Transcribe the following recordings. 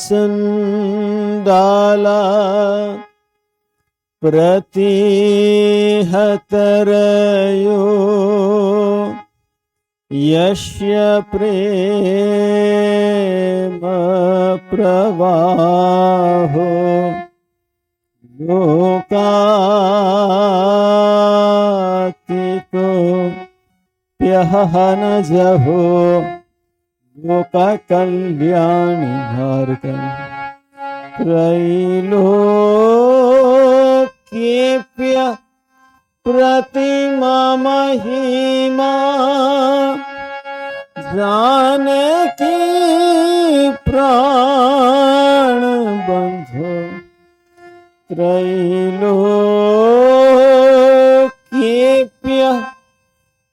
चंडाला प्रतिहतरयो यस्य प्रेम प्रवाहो लोकातीतो प्यहन जहो लोका कल्याणी भारतम त्रैलोक्येप्य प्रतिमा महिमा जानकी प्राण बंधो त्रैलोक्येप्य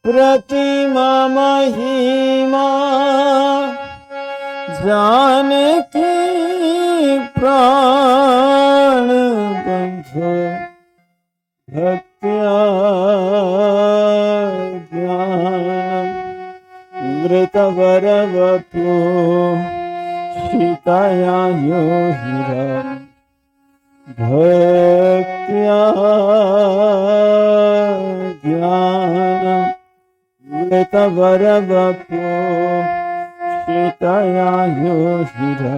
प्रतिमा महिमा जानकी प्राण बंधो भक्त्या ज्ञानम मृतवरवपु सीताया यो हीरा भक्त्या ज्ञानम मृतवरवपु सीताया यो हीरा।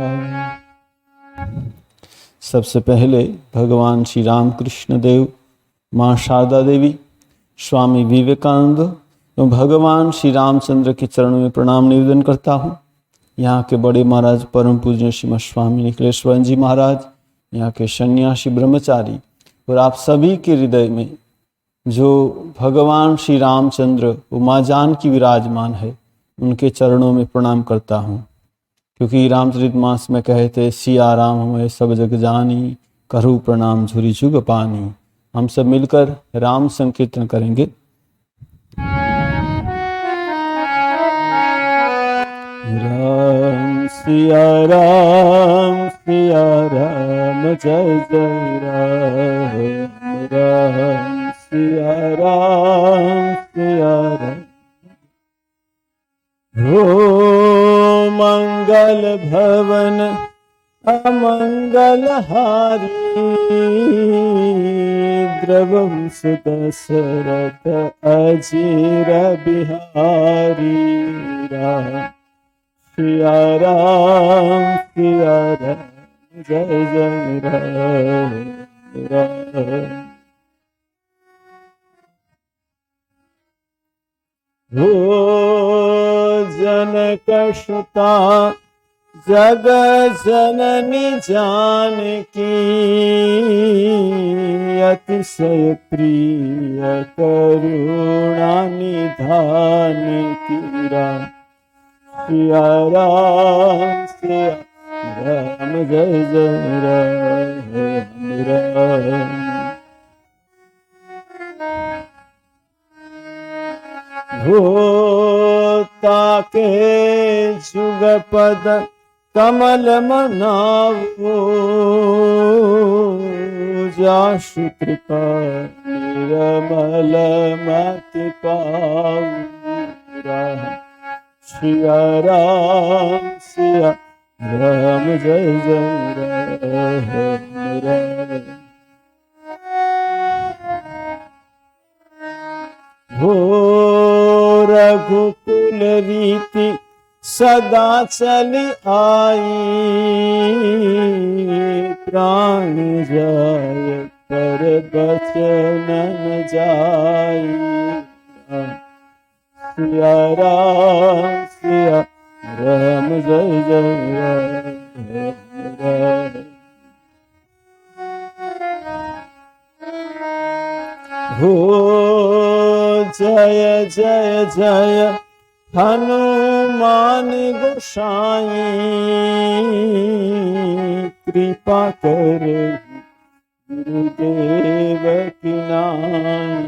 सबसे पहले भगवान श्री रामकृष्ण देव, माँ शारदा देवी, स्वामी विवेकानंद एवं भगवान श्री रामचंद्र के चरणों में प्रणाम निवेदन करता हूँ। यहाँ के बड़े महाराज परम पूज्य श्रीमद स्वामी निखिलेश्वर जी महाराज, यहाँ के सन्यासी ब्रह्मचारी और आप सभी के हृदय में जो भगवान श्री रामचंद्र वो माँ जानकी विराजमान है, उनके चरणों में प्रणाम करता हूँ। क्योंकि रामचरितमानस में कहते सिया राम हमें सब जग जानी, करहु प्रणाम झुरी जुग पानी। हम सब मिलकर राम संकीर्तन करेंगे। राम सिया राम जय जय राम, राम सिया राम हो मंगल भवन अमंगल हारी, द्रवंश दशरथ अजीर बिहारी। राम सिया राम जय जय राम, राम हो जनक सुता जग जननी जानकी, अतिशय प्रिय करुणा निधान की। राम सिया राम जय जय राम, राम हो ताके जुगपद कमल मनावो, जासु कृपा निर्मल मति पावो। राम सिया राम जय जय राम, राम हो रघुकुल रीति सदा चली आई, प्राण जाय पर बचन न जाई। सिया राम जय जय राम, हो जय जय जय हनुमान गोसाई, कृपा कर गुरुदेव की नाई।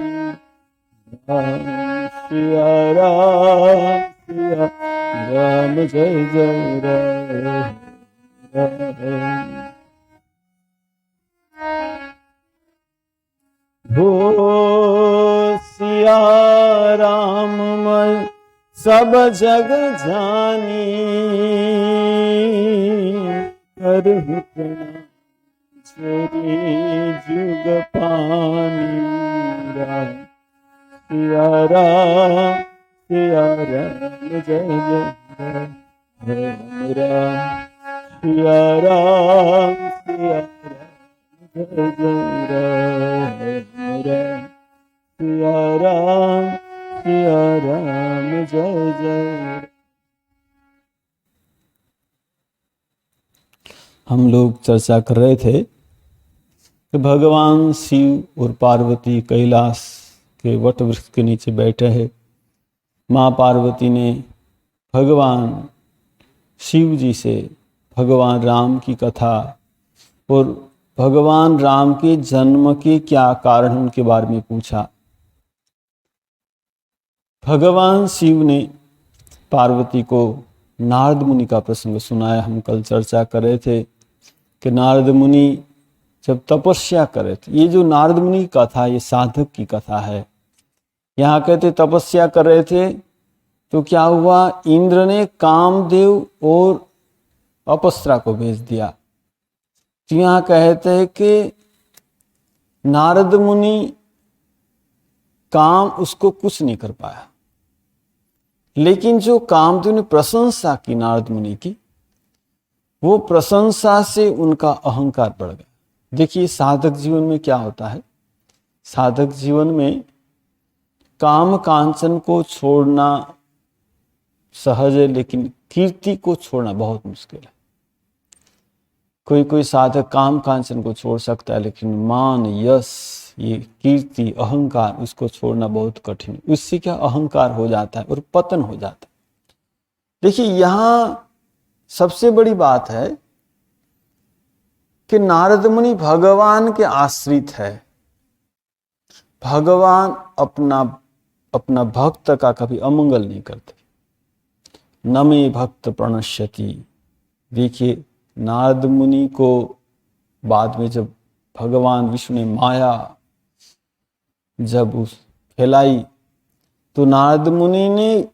सिया राम जय जय राम, हो सिया राम मैं सब जग जानी करहु प्रणाम चोरी जुग पानी राम सिया राम जय जय राम राम सिया राम जय जय राम राम सिया राम जय जय। हम लोग चर्चा कर रहे थे कि भगवान शिव और पार्वती कैलाश के वट वृक्ष के नीचे बैठे हैं। माँ पार्वती ने भगवान शिव जी से भगवान राम की कथा और भगवान राम के जन्म के क्या कारण उनके बारे में पूछा। भगवान शिव ने पार्वती को नारद मुनि का प्रसंग सुनाया। हम कल चर्चा कर रहे थे कि नारद मुनि जब तपस्या करे थे, ये जो नारद मुनि की कथा ये साधक की कथा है। यहाँ कहते तपस्या कर रहे थे तो क्या हुआ, इंद्र ने कामदेव और अप्सरा को भेज दिया। तो यहाँ कहते हैं कि नारद मुनि काम उसको कुछ नहीं कर पाया, लेकिन जो कामदेव ने प्रशंसा की नारद मुनि की, वो प्रशंसा से उनका अहंकार बढ़ गया। देखिए साधक जीवन में क्या होता है, साधक जीवन में काम कांचन को छोड़ना सहज है, लेकिन कीर्ति को छोड़ना बहुत मुश्किल है। कोई कोई साधक काम कांचन को छोड़ सकता है, लेकिन मान यश ये कीर्ति अहंकार उसको छोड़ना बहुत कठिन। उससे क्या अहंकार हो जाता है और पतन हो जाता है। देखिए यहाँ सबसे बड़ी बात है कि नारद मुनि भगवान के आश्रित है। भगवान अपना भक्त का कभी अमंगल नहीं करते। न मे भक्त प्रणश्यति। देखिए नारद मुनि को बाद में जब भगवान विष्णु ने माया जब उस फैलाई, तो नारद मुनि ने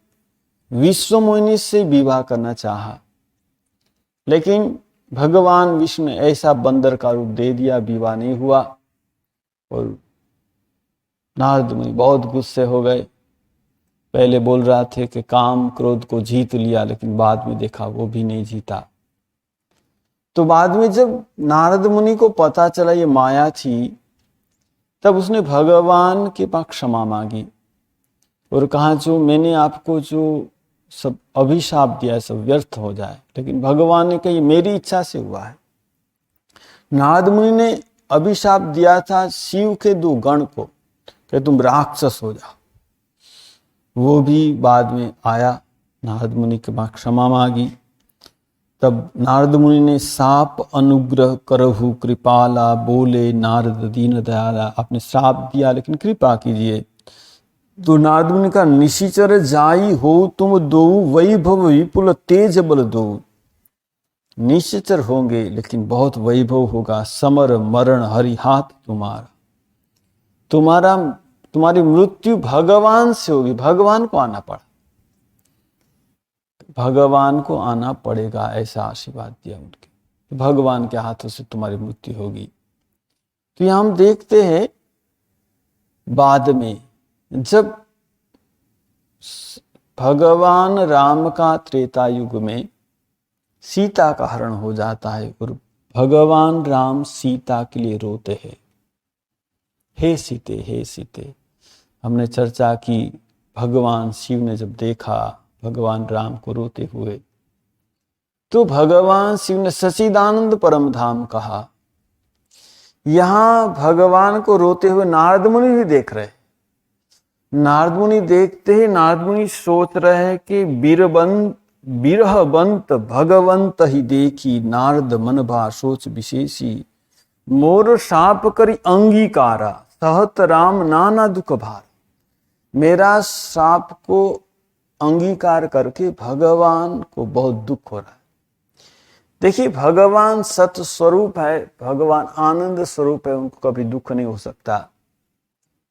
विश्व मोहिनी से विवाह करना चाहा, लेकिन भगवान विष्णु ने ऐसा बंदर का रूप दे दिया, विवाह नहीं हुआ। और नारद मुनि बहुत गुस्से हो गए। पहले बोल रहा थे कि काम क्रोध को जीत लिया, लेकिन बाद में देखा वो भी नहीं जीता। तो बाद में जब नारद मुनि को पता चला ये माया थी, तब उसने भगवान के पास क्षमा मांगी और कहा जो मैंने आपको जो सब अभिशाप दिया है सब व्यर्थ हो जाए। लेकिन भगवान ने कहा ये मेरी इच्छा से हुआ है। नारद मुनि ने अभिशाप दिया था शिव के 2 गण को कि तुम राक्षस हो जाओ। वो भी बाद में आया, नारद मुनि के पास क्षमा मांगी। तब नारद मुनि ने साप अनुग्रह करहु कृपाला, बोले नारद दीन दयाला। आपने श्राप दिया लेकिन कृपा कीजिए। तो नारद मुनि का निशिचर जाई हो तुम दो, वैभव विपुल तेज बल दो। निशिचर होंगे लेकिन बहुत वैभव होगा, समर मरण हरि हाथ तुम्हारा। तुम्हारी मृत्यु भगवान से होगी। भगवान को आना पड़ा, भगवान को आना पड़ेगा, ऐसा आशीर्वाद दिया उनके। तो भगवान के हाथों से तुम्हारी मृत्यु होगी। तो यहां हम देखते हैं बाद में जब भगवान राम का त्रेता युग में सीता का हरण हो जाता है और भगवान राम सीता के लिए रोते हैं, हे सीते हे सीते। हमने चर्चा की भगवान शिव ने जब देखा भगवान राम को रोते हुए, तो भगवान शिव ने सच्चिदानंद परम धाम कहा। यहां भगवान को रोते हुए नारद मुनि भी देख रहे। नारद मुनि देखते ही नारद मुनि सोच रहे हैं कि बिरहबंत भगवंत ही देखी, नारद मन भा सोच विशेषी। मोर साप करी अंगीकारा, सहत राम नाना दुख भार। मेरा साप को अंगीकार करके भगवान को बहुत दुख हो रहा है। देखिए भगवान सत्य स्वरूप है, भगवान आनंद स्वरूप है, उनको कभी दुख नहीं हो सकता।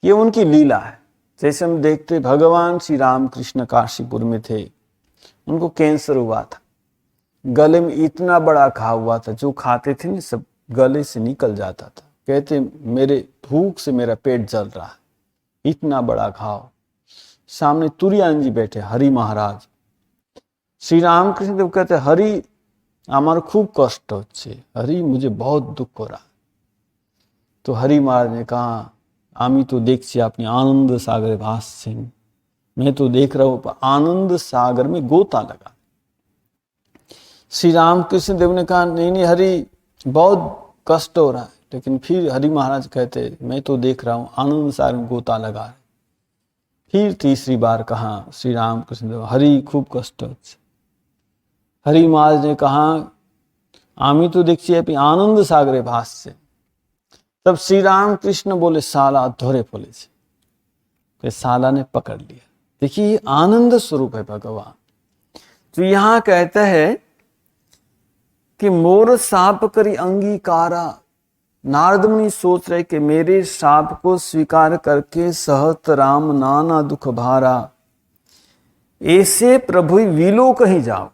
ये उनकी लीला है। जैसे हम देखते भगवान श्री राम कृष्ण काशीपुर में थे, उनको कैंसर हुआ था, गले में इतना बड़ा घाव हुआ था, जो खाते थे ना सब गले से निकल जाता था। कहते मेरे भूख से मेरा पेट जल रहा है, इतना बड़ा घाव। सामने तुरियान जी बैठे, हरि महाराज। श्री रामकृष्ण देव कहते हरि আমার খুব কষ্ট হচ্ছে, हरि मुझे बहुत दुख हो रहा। तो हरि महाराज ने कहा आमी तो देखছি আপনি आनंद सागर भासছেন, मैं तो देख रहा हूं आनंद सागर में गोता लगा। श्री रामकृष्ण देव ने कहा नहीं नहीं हरि बहुत कष्ट हो रहा है, लेकिन फिर हरि महाराज कहते मैं तो देख रहा हूं आनंद सागर में गोता लगा है। फिर तीसरी बार कहा श्री रामकृष्ण देव हरि खूब कष्ट হচ্ছে। हरि महाराज ने कहा आमी तो देखছি আপনি आनंद सागरे भासছেন। तब श्री राम कृष्ण बोले साला धरे पड़े, साला ने पकड़ लिया। देखिए आनंद स्वरूप है भगवान। तो यहां कहता है कि मोर साप करी अंगीकारा, नारद मुनि सोच रहे कि मेरे साप को स्वीकार करके सहत राम नाना दुख भारा, ऐसे प्रभु विलो कहीं जाओ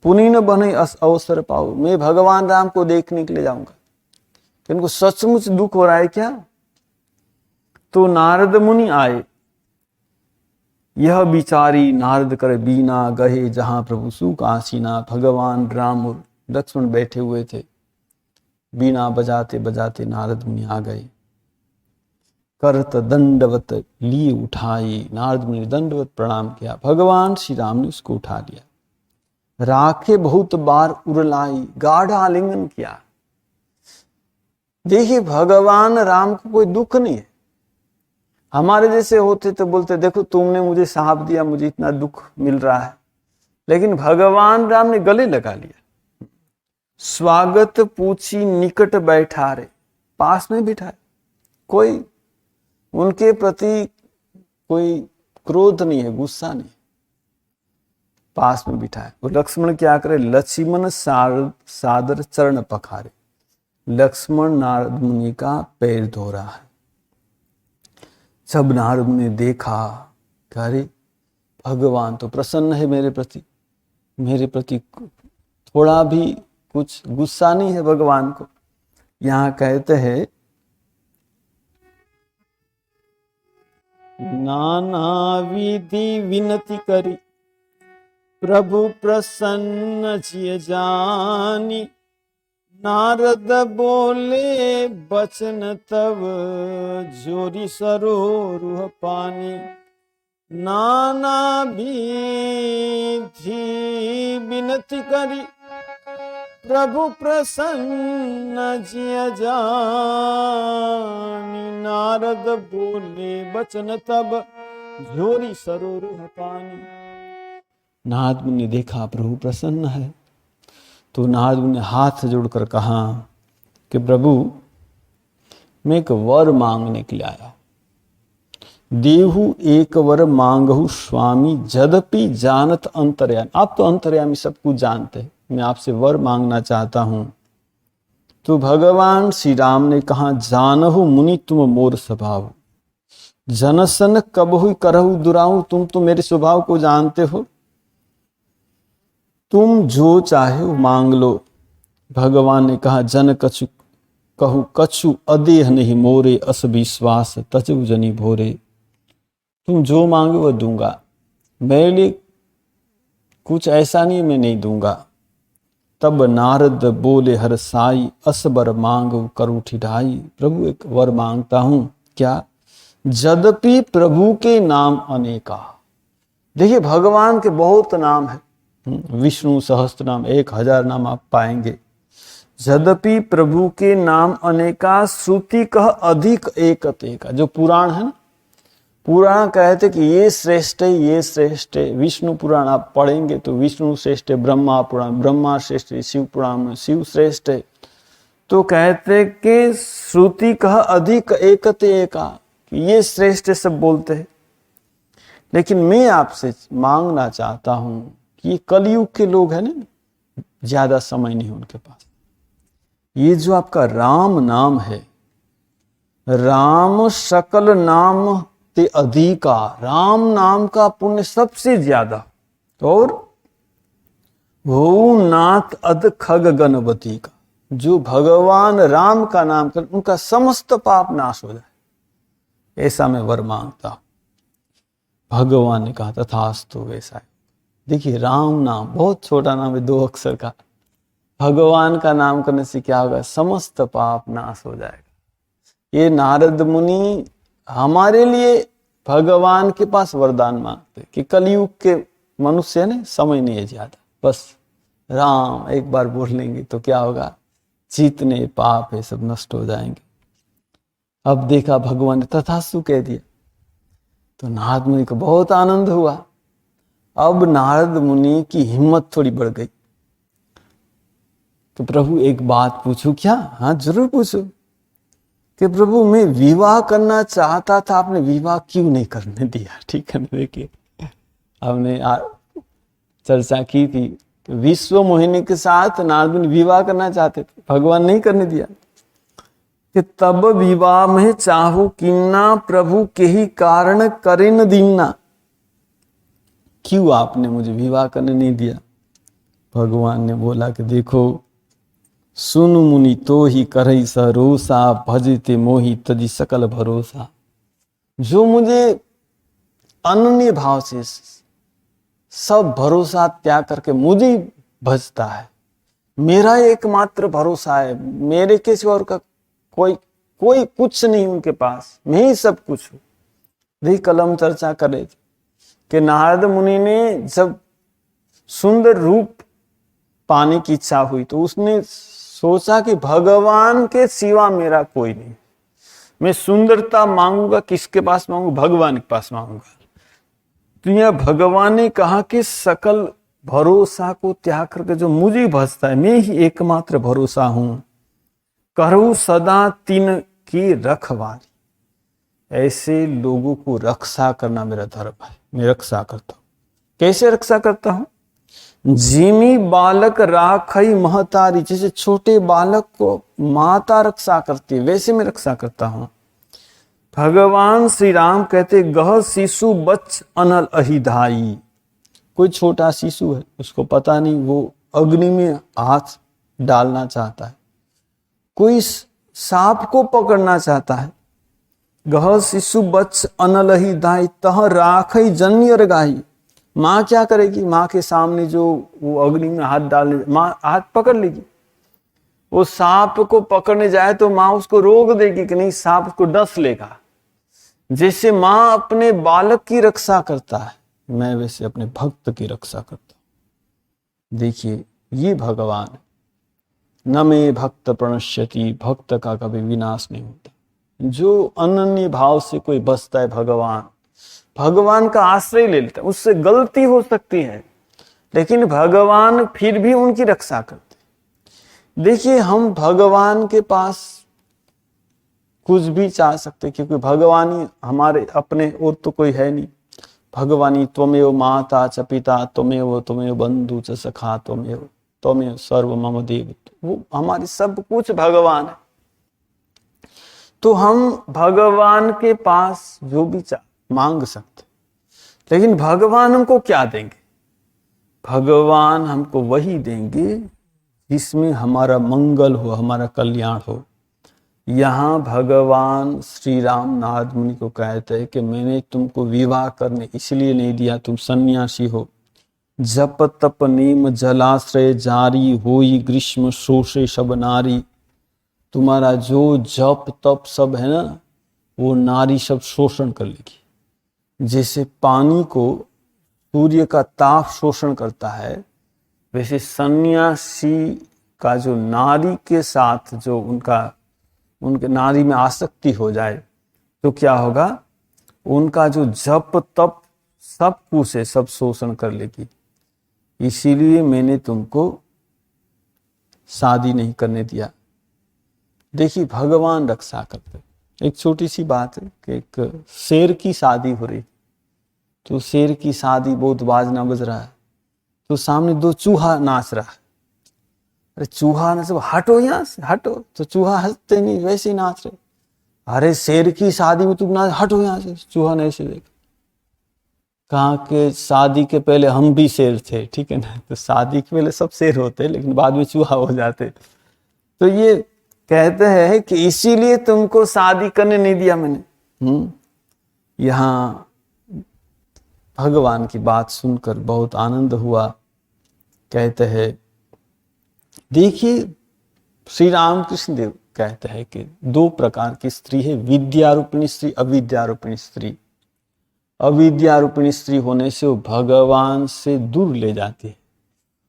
पुनि न बने अवसर पाओ। मैं भगवान राम को देखने के लिए जाऊंगा, इनको सचमुच दुख हो रहा है क्या? तो नारद मुनि आए, यह विचारी नारद करे बीना गहे जहां प्रभु सुख आसीना। भगवान राम और लक्ष्मण बैठे हुए थे, बीना बजाते बजाते नारद मुनि आ गए। करत दंडवत लिए उठाई, नारद मुनि दंडवत प्रणाम किया। भगवान श्री राम ने उसको उठा लिया, राखे बहुत बार उरलाई, गाढ़ा आलिंगन किया। देखिए भगवान राम को कोई दुख नहीं है। हमारे जैसे होते तो बोलते देखो तुमने मुझे साप दिया, मुझे इतना दुख मिल रहा है, लेकिन भगवान राम ने गले लगा लिया। स्वागत पूछी निकट बैठा रे, पास में बिठाए, कोई उनके प्रति कोई क्रोध नहीं है, गुस्सा नहीं, पास में बिठाए। और लक्ष्मण क्या करे, लक्ष्मण सादर चरण पखारे। लक्ष्मण नारद मुनि का पैर धो रहा है। जब नारद मुनि ने देखा अरे भगवान तो प्रसन्न है मेरे प्रति थोड़ा भी कुछ गुस्सा नहीं है भगवान को। यहां कहते हैं नाना विधि विनती करी, प्रभु प्रसन्न जिय जानी। नारद बोले बचन तब जोरी सरोरुह पानी। नाना विधि विनती करी, प्रभु प्रसन्न जिय जानी। नारद बोले बचन तब जोरी सरोरुह पानी। नारद मुनि ने देखा प्रभु प्रसन्न है, तो नारद मुनि ने हाथ जोड़कर कहा कि प्रभु मैं एक वर मांगने के लिए आया। देहु एक वर मांगहु स्वामी, जदपि जानत अंतर्यामी। आप तो अंतर्यामी सब कुछ जानते हैं, मैं आपसे वर मांगना चाहता हूं। तो भगवान श्री राम ने कहा जानहु मुनि तुम मोर स्वभाव, जनसन कबहु करहु दुराऊ। तुम तो मेरे स्वभाव को जानते हो, तुम जो चाहे वो मांग लो। भगवान ने कहा जन कछु कहु कछु अदेह नहीं मोरे, अस विश्वास तजु जनी भोरे। तुम जो मांगे वो दूंगा, मेरे लिए कुछ ऐसा नहीं मैं नहीं दूंगा। तब नारद बोले हर साई, अस वर मांग करु ठिठाई। प्रभु एक वर मांगता हूं, क्या? यद्यपि प्रभु के नाम अनेका। देखिए भगवान के बहुत नाम है, विष्णु सहस्त्र नाम 1000 नाम आप पाएंगे। यद्यपि प्रभु के नाम अनेका, श्रुति कह अधिक एकत एका। जो पुराण है ना, पुराण कहते कि ये श्रेष्ठ है, ये श्रेष्ठ है। विष्णु पुराण आप पढ़ेंगे तो विष्णु श्रेष्ठ है, ब्रह्मा पुराण ब्रह्मा श्रेष्ठ है, शिव पुराण में शिव श्रेष्ठ है। तो कहते कि श्रुति कह अधिक एकत एका, ये श्रेष्ठ है सब बोलते हैं। लेकिन मैं आपसे मांगना चाहता हूं कि ये कलयुग के लोग हैं ना, ज्यादा समय नहीं उनके पास। ये जो आपका राम नाम है, राम सकल नाम ते अधिका, राम नाम का पुण्य सबसे ज्यादा। और वो नाथ अध खग गणपति का, जो भगवान राम का नाम कर उनका समस्त पाप नाश हो जाए, ऐसा मैं वर मांगता हूं। भगवान ने कहा तथास्तु, वैसा है। देखिए राम नाम बहुत छोटा नाम है, 2 अक्षर का। भगवान का नाम करने से क्या होगा? समस्त पाप नाश हो जाएगा। ये नारद मुनि हमारे लिए भगवान के पास वरदान मांगते कि कलयुग के मनुष्य ने समय नहीं है ज्यादा, बस राम एक बार बोल लेंगे तो क्या होगा? जितने पाप है सब नष्ट हो जाएंगे। अब देखा भगवान ने तथास्तु कह दिया, तो नारद मुनि को बहुत आनंद हुआ। अब नारद मुनि की हिम्मत थोड़ी बढ़ गई। तो प्रभु एक बात पूछूं क्या? हाँ जरूर पूछो। कि प्रभु मैं विवाह करना चाहता था, आपने विवाह क्यों नहीं करने दिया? ठीक है ना, देखिए हमने चर्चा की थी कि विश्व मोहिनी के साथ नारद मुनि विवाह करना चाहते थे, भगवान नहीं करने दिया। कि तब विवाह में चाहू किन्ना, प्रभु के ही कारण करे न दीना। क्यों आपने मुझे विवाह करने नहीं दिया? भगवान ने बोला कि देखो, सुन मुनि तो ही करई सरोसा, भजते मोहि तजी सकल भरोसा। जो मुझे अनन्य भाव से सब भरोसा त्याग करके मुझे भजता है, मेरा एकमात्र भरोसा है, मेरे किसी और का कोई कुछ नहीं उनके पास, मैं ही सब कुछ हूं। भी कल हम चर्चा कर रहे थे कि नारद मुनि ने जब सुंदर रूप पाने की इच्छा हुई तो उसने सोचा कि भगवान के सिवा मेरा कोई नहीं। मैं सुंदरता मांगूंगा किसके पास मांगूंगा? भगवान के पास मांगूंगा। तो यह भगवान ने कहा कि सकल भरोसा को त्याग करके जो मुझे भजता है, मैं ही एकमात्र भरोसा हूं। करूं सदा तिन की रखवारी। ऐसे लोगों को रक्षा करना मेरा धर्म है, मैं रक्षा करता हूं। कैसे रक्षा करता हूं? जिमी बालक राखई महतारी, जैसे छोटे बालक को माता रक्षा करती है, वैसे मैं रक्षा करता हूं। भगवान श्री राम कहते, गह शिशु बच अनल अहिधाई। कोई छोटा शिशु है, उसको पता नहीं वो अग्नि में हाथ डालना चाहता है, कोई सांप को पकड़ना चाहता है। गह शिशु बच अनल अहिधाई, तह राखई जन्य गाही। माँ क्या करेगी? माँ के सामने जो वो अग्नि में हाथ डालने, माँ हाथ पकड़ लेगी। वो सांप को पकड़ने जाए तो माँ उसको रोक देगी कि नहीं, सांप उसको डस लेगा। जैसे माँ अपने बालक की रक्षा करता है, मैं वैसे अपने भक्त की रक्षा करता हूं। देखिए ये भगवान है। न में भक्त प्रणश्यति, भक्त का कभी विनाश नहीं होता। जो अनन्य भाव से कोई बसता है, भगवान का आश्रय ले लेता है। उससे गलती हो सकती है लेकिन भगवान फिर भी उनकी रक्षा करते। देखिए हम भगवान के पास कुछ भी चाह सकते, क्योंकि भगवान ही हमारे अपने और तो कोई है नहीं। भगवानी त्वमेव माता च पिता, त्वमेव बंधु च सखा, त्वमेव सर्व मम देव। वो हमारी सब कुछ भगवान है। तो हम भगवान के पास जो भी मांग सकते, लेकिन भगवान हमको क्या देंगे? भगवान हमको वही देंगे जिसमें हमारा मंगल हो, हमारा कल्याण हो। यहाँ भगवान श्री राम नारद मुनि को कहते हैं कि मैंने तुमको विवाह करने इसलिए नहीं दिया, तुम सन्यासी हो। जप तप नेम जलाश्रय जारी, होई ग्रीष्म शोषे सब नारी। तुम्हारा जो जप तप सब है ना, वो नारी सब शोषण कर लेगी। जैसे पानी को सूर्य का ताप शोषण करता है, वैसे सन्यासी का जो नारी के साथ जो उनके नारी में आसक्ति हो जाए तो क्या होगा? उनका जो जप तप सब कुछ है, सब शोषण कर लेगी। इसीलिए मैंने तुमको शादी नहीं करने दिया। देखिए भगवान रक्षा करते। एक छोटी सी बात है कि एक शेर की शादी हो रही, तो शेर की शादी बहुत बाजना बज रहा है, तो सामने 2 चूहा नाच रहा है। अरे चूहा ने सब हटो यहाँ से हटो, तो चूहा हंसते नहीं, वैसे ही नाच रहे। अरे शेर की शादी में तुम ना हटो यहाँ से, चूहा ने ऐसे देखा, कहा कि शादी के पहले हम भी शेर थे, ठीक है ना। तो शादी के पहले सब शेर होते लेकिन बाद में चूहा हो जाते। तो ये कहते हैं कि इसीलिए तुमको शादी करने नहीं दिया मैंने। यहाँ भगवान की बात सुनकर बहुत आनंद हुआ। कहते हैं, देखिए श्री रामकृष्ण देव कहते हैं कि दो प्रकार की स्त्री है, विद्यारूपिणी स्त्री, अविद्यारूपिणी स्त्री। अविद्यारूपिणी स्त्री होने से वो भगवान से दूर ले जाती है,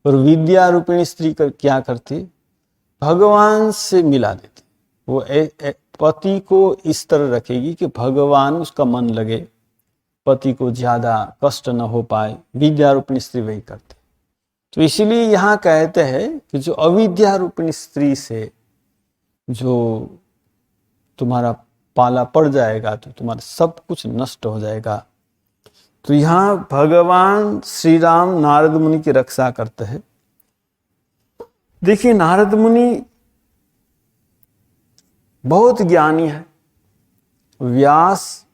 और विद्यारूपिणी स्त्री क्या करती है, भगवान से मिला देती। वो पति को इस तरह रखेगी कि भगवान उसका मन लगे, पति को ज्यादा कष्ट न हो पाए। विद्यारूपिणी स्त्री वही करती। तो इसीलिए यहाँ कहते हैं कि जो अविद्यारूपिणी स्त्री से जो तुम्हारा पाला पड़ जाएगा तो तुम्हारा सब कुछ नष्ट हो जाएगा। तो यहाँ भगवान श्री राम नारद मुनि की रक्षा करते हैं। देखिए नारद मुनि बहुत ज्ञानी है। व्यास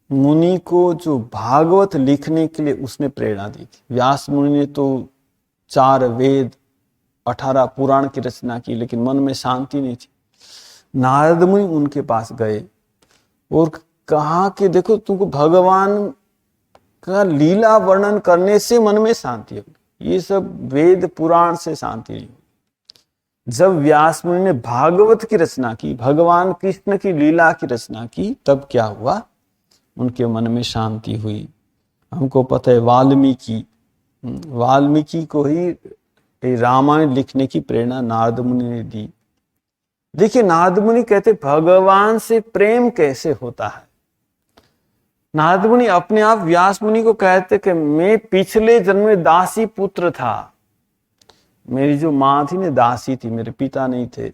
मुनि को जो भागवत लिखने के लिए उसने प्रेरणा दी थी। व्यास मुनि ने तो 4 वेद 18 पुराण की रचना की, लेकिन मन में शांति नहीं थी। नारद मुनि उनके पास गए और कहा कि देखो तुमको भगवान का लीला वर्णन करने से मन में शांति होगी, ये सब वेद पुराण से शांति नहीं होगी। जब व्यास मुनि ने भागवत की रचना की, भगवान कृष्ण की लीला की रचना की, तब क्या हुआ, उनके मन में शांति हुई। हमको पता है वाल्मीकि को ही रामायण लिखने की प्रेरणा नारद मुनि ने दी। देखिए नारद मुनि कहते भगवान से प्रेम कैसे होता है। नारद मुनि अपने आप व्यास मुनि को कहते कि मैं पिछले जन्म में दासी पुत्र था। मेरी जो माँ थी ना दासी थी, मेरे पिता नहीं थे।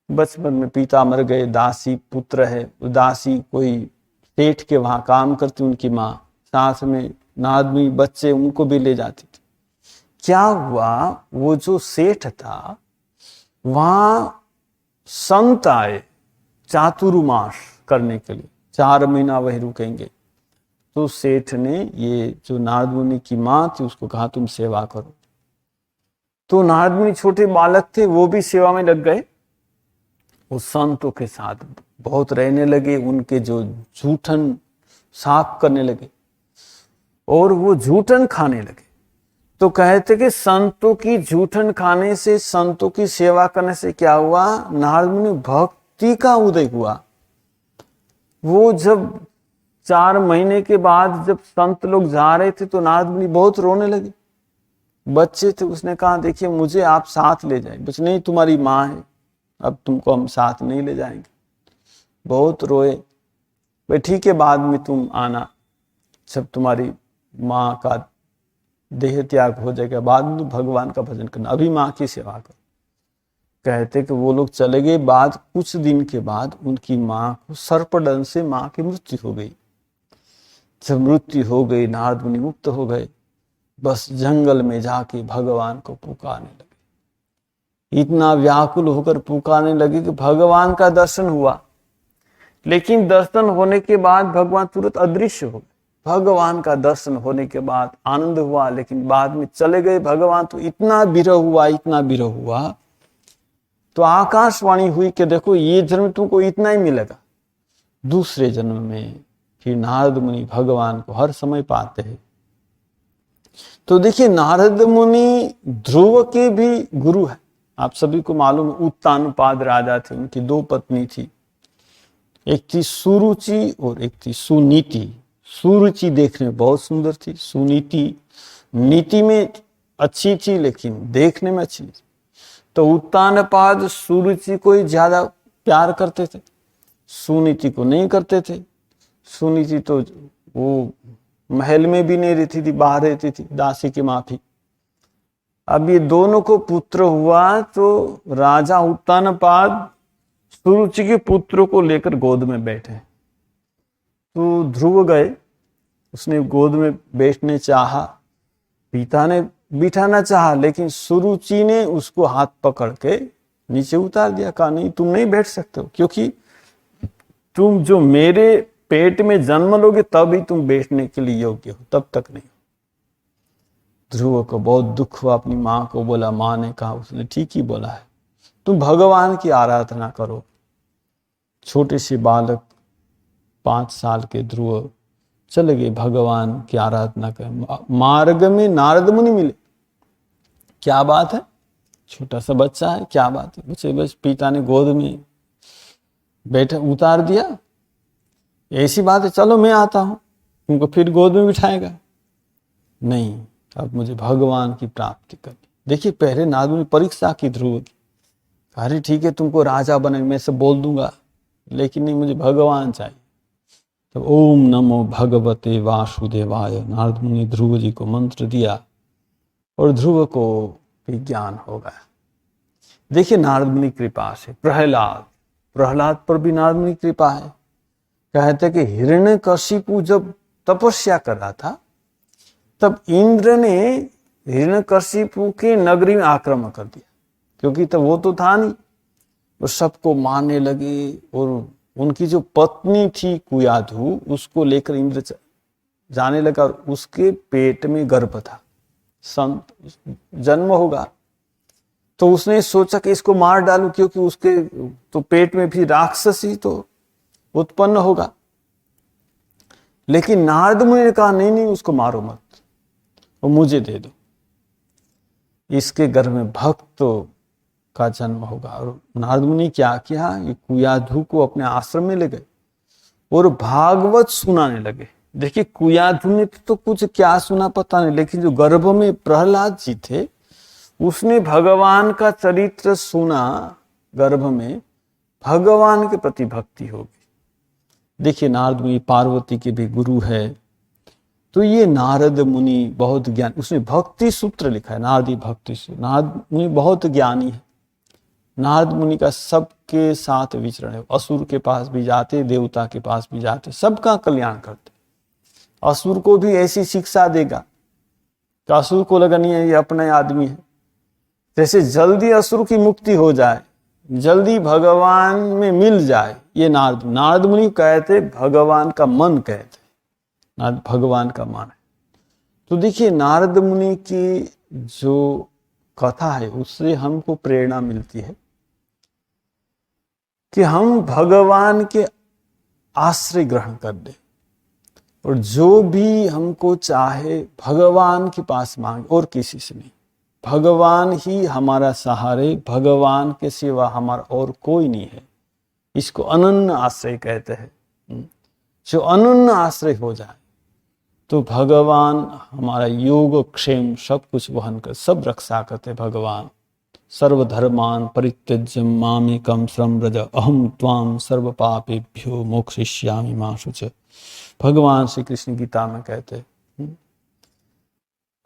बचपन में पिता मर गए, दासी पुत्र है। दासी कोई सेठ के वहां काम करती, उनकी माँ साथ में नारद मुनि बच्चे उनको भी ले जाती थी। क्या हुआ, वो जो सेठ था वहां संत आए चातुर्मास करने के लिए, 4 महीना वही रुकेंगे। तो सेठ ने ये जो नारद मुनि की माँ थी उसको कहा तुम सेवा करो। तो नारद मुनि छोटे बालक थे, वो भी सेवा में लग गए। वो संतों के साथ बहुत रहने लगे, उनके जो जूठन साफ करने लगे और वो जूठन खाने लगे। तो कहते कि संतों की जूठन खाने से, संतों की सेवा करने से क्या हुआ, नारद मुनि भक्ति का उदय हुआ। वो जब 4 महीने के बाद जब संत लोग जा रहे थे तो नारद मुनि बहुत रोने लगे। बच्चे थे, उसने कहा देखिए मुझे आप साथ ले जाएं। बच्चे नहीं, तुम्हारी माँ है, अब तुमको हम साथ नहीं ले जाएंगे। बहुत रोए। भाई ठीक है, बाद में तुम आना, जब तुम्हारी माँ का देह त्याग हो जाएगा, बाद में भगवान का भजन करना, अभी माँ की सेवा करो। कहते कि वो लोग चले गए। बाद कुछ दिन के बाद उनकी माँ को सर्पदंश से माँ की मृत्यु हो गई। जब मृत्यु हो गई, नारद मुनि मुक्त हो गए। बस जंगल में जाके भगवान को पुकारने लगे। इतना व्याकुल होकर पुकारने लगे कि भगवान का दर्शन हुआ। लेकिन दर्शन होने के बाद भगवान तुरंत अदृश्य हो गए। भगवान का दर्शन होने के बाद आनंद हुआ, लेकिन बाद में चले गए भगवान। तो इतना विरह हुआ, इतना विरह हुआ, तो आकाशवाणी हुई कि देखो ये जन्म तुमको इतना ही मिलेगा, दूसरे जन्म में फिर नारद मुनि भगवान को हर समय पाते हैं। तो देखिए नारद मुनि ध्रुव के भी गुरु है। आप सभी को मालूम है, उत्तानपाद राजा थे, उनकी 2 पत्नी थी। एक थी सुरुचि और एक थी सुनीति। सुरुचि देखने में बहुत सुंदर थी, सुनीति नीति में अच्छी थी लेकिन देखने में अच्छी थी। तो उत्तानपाद सुरुचि को ही ज्यादा प्यार करते थे, सुनीति को नहीं करते थे। सुनीति तो वो महल में भी नहीं रहती थी, बाहर रहती थी, दासी की माफी। अब ये दोनों को पुत्र हुआ तो राजा उत्तानपाद सुरुचि के पुत्र को लेकर गोद में बैठे। तो ध्रुव गए, उसने गोद में बैठने चाहा, पिता ने बिठाना चाहा, लेकिन सुरुचि ने उसको हाथ पकड़ के नीचे उतार दिया। कहा नहीं, तुम नहीं बैठ सकते हो, क्योंकि तुम जो मेरे पेट में जन्म लोगे तभी तुम बैठने के लिए योग्य हो, तब तक नहीं। ध्रुव को बहुत दुख हुआ, अपनी माँ को बोला, माँ ने कहा, उसने ठीक ही बोला है, तुम भगवान की आराधना करो। छोटे से बालक 5 साल के ध्रुव चले गए भगवान की आराधना कर। मार्ग में नारद मुनि मिले। क्या बात है, छोटा सा बच्चा है, क्या बात है, मुझे बस पिता ने गोद में बैठे उतार दिया, ऐसी बात है, चलो मैं आता हूं, तुमको फिर गोद में बिठाएगा। नहीं, अब मुझे भगवान की प्राप्ति करनी। देखिए, पहले नारद मुनि परीक्षा की ध्रुव की, अरे ठीक है तुमको राजा बने, मैं सब बोल दूंगा, लेकिन नहीं, मुझे भगवान चाहिए। तो ओम नमो भगवते वासुदेवाय, नारद मुनि ध्रुव जी को मंत्र दिया और ध्रुव को भी ज्ञान हो गया। देखिए, नारद मुनि कृपा से प्रहलाद पर भी नारद मुनि कृपा है। कहते कि हिरण्यकशिपु जब तपस्या कर रहा था, तब इंद्र ने हिरण्यकशिपु के नगरी में आक्रमण कर दिया, क्योंकि तब वो तो था नहीं, वो सबको मारने लगे। और उनकी जो पत्नी थी कुयाधु, उसको लेकर इंद्र जाने लगा, और उसके पेट में गर्भ था, संत जन्म होगा। तो उसने सोचा कि इसको मार डालूं, क्योंकि उसके तो पेट में भी राक्षसी तो उत्पन्न होगा। लेकिन नारद मुनि ने कहा, नहीं नहीं, उसको मारो मत, वो मुझे दे दो, इसके गर्भ में भक्त का जन्म होगा। और नारद मुनि क्या किया, ये कुयाधु को अपने आश्रम में ले गए और भागवत सुनाने लगे। देखिए, कुयाधु ने तो कुछ क्या सुना पता नहीं, लेकिन जो गर्भ में प्रहलाद जी थे, उसने भगवान का चरित्र सुना, गर्भ में भगवान के प्रति भक्ति होगी। देखिए, नारद मुनि पार्वती के भी गुरु है, तो ये नारद मुनि बहुत ज्ञान, उसने भक्ति सूत्र लिखा है, नारदी भक्ति सूत्र। नारद मुनि बहुत ज्ञानी है। नारद मुनि का सबके साथ विचरण है, असुर के पास भी जाते, देवता के पास भी जाते, सबका कल्याण करते। असुर को भी ऐसी शिक्षा देगा कि असुर को लगा नहीं है ये अपने आदमी है, जैसे जल्दी असुर की मुक्ति हो जाए, जल्दी भगवान में मिल जाए। ये नारद मुनि कहते, भगवान का मन कहते, नारद भगवान का मन है। तो देखिए, नारद मुनि की जो कथा है, उससे हमको प्रेरणा मिलती है कि हम भगवान के आश्रय ग्रहण कर ले, और जो भी हमको चाहे भगवान के पास मांगे, और किसी से नहीं। भगवान ही हमारा सहारे, भगवान के सिवा हमारा और कोई नहीं है। इसको अनन्य आश्रय कहते हैं। जो अनन्य आश्रय हो जाए तो भगवान हमारा योग क्षेम सब कुछ वहन कर, सब रक्षा करते भगवान। सर्वधर्मान परित्यज्य मामेकं शरणं व्रज, अहम त्वां सर्व पापेभ्यो मोक्षयिष्यामि मा शुच। भगवान श्री कृष्ण गीता में कहते,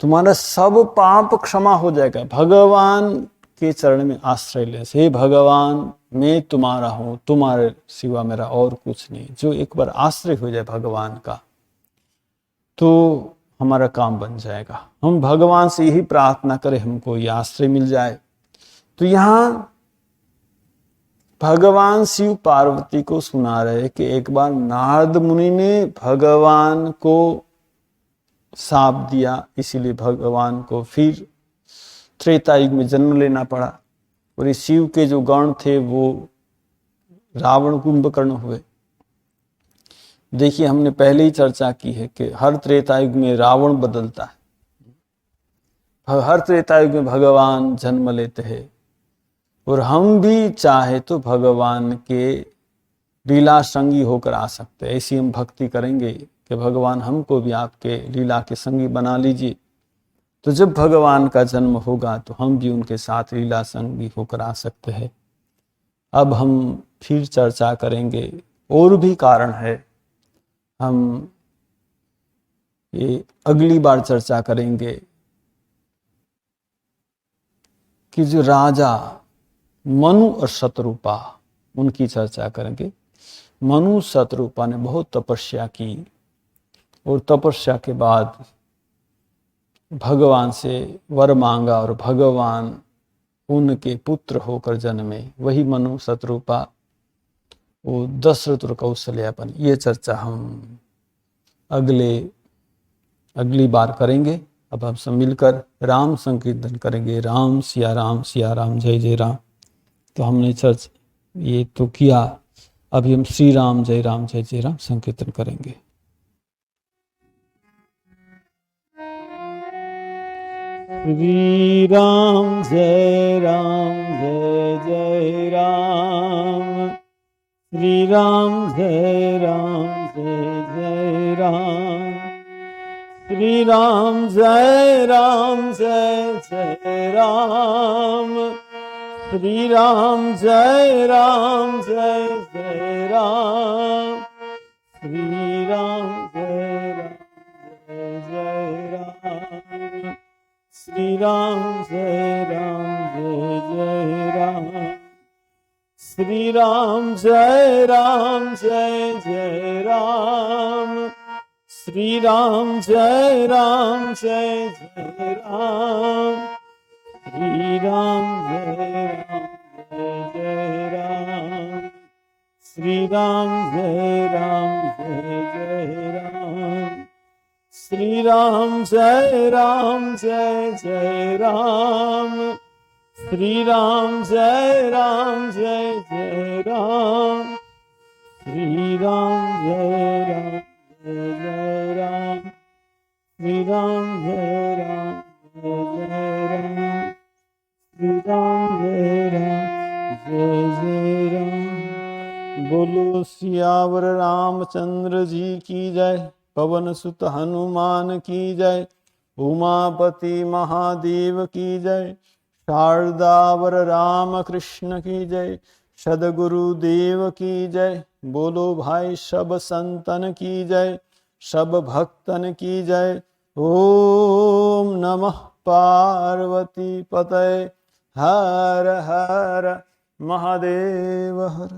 तुम्हारा सब पाप क्षमा हो जाएगा भगवान के चरण में आश्रय ले से। हे भगवान, मैं तुम्हारा हूं, तुम्हारे सिवा मेरा और कुछ नहीं। जो एक बार आश्रय हो जाए भगवान का, तो हमारा काम बन जाएगा। हम भगवान से यही प्रार्थना करें, हमको ये आश्रय मिल जाए। तो यहां भगवान शिव पार्वती को सुना रहे कि एक बार नारद मुनि ने भगवान को शाप दिया, इसीलिए भगवान को फिर त्रेता युग में जन्म लेना पड़ा। और इस शिव के जो गण थे वो रावण कुंभकर्ण हुए। देखिए, हमने पहले ही चर्चा की है कि हर त्रेता युग में रावण बदलता है, हर त्रेता युग में भगवान जन्म लेते हैं। और हम भी चाहे तो भगवान के लीला संगी होकर आ सकते हैं। ऐसी हम भक्ति करेंगे कि भगवान हमको भी आपके लीला के संगी बना लीजिए। तो जब भगवान का जन्म होगा तो हम भी उनके साथ लीला संगी होकर आ सकते हैं। अब हम फिर चर्चा करेंगे, और भी कारण है, हम ये अगली बार चर्चा करेंगे कि जो राजा मनु और शतरूपा, उनकी चर्चा करेंगे। मनु शतरूपा ने बहुत तपस्या की, और तपस्या के बाद भगवान से वर मांगा, और भगवान उनके पुत्र होकर जन्मे। वही मनु शतरूपा वो दशरथ और कौशल्यापन, ये चर्चा हम अगली बार करेंगे। अब हम सब मिलकर राम संकीर्तन करेंगे, राम सिया राम जय जय राम। तो हमने चर्च ये तो किया, अभी हम श्री राम जय राम संकीर्तन करेंगे। श्री राम जय जय राम, श्री राम जय जय राम, श्री राम जय जय राम, श्री राम जय जय राम, श्री राम जय जय राम, श्री राम जय जय राम, श्री राम जय जय राम, श्री राम जय जय राम, श्री राम जय जय राम, श्री राम जय जय राम, श्री राम जय जय राम, श्री राम जय जय राम, श्री राम जय जय राम, श्री राम जय जय राम, श्री राम जय जय राम। बोलो सियावर रामचंद्र जी की जय, पवन सुत हनुमान की जय, उमापति महादेव की जय, शारदावर राम कृष्ण की जय, सदगुरुदेव की जय। बोलो भाई सब संतन की जय, सब भक्तन की जय। ओम नमः पार्वती पतये, हर हर महादेव हर।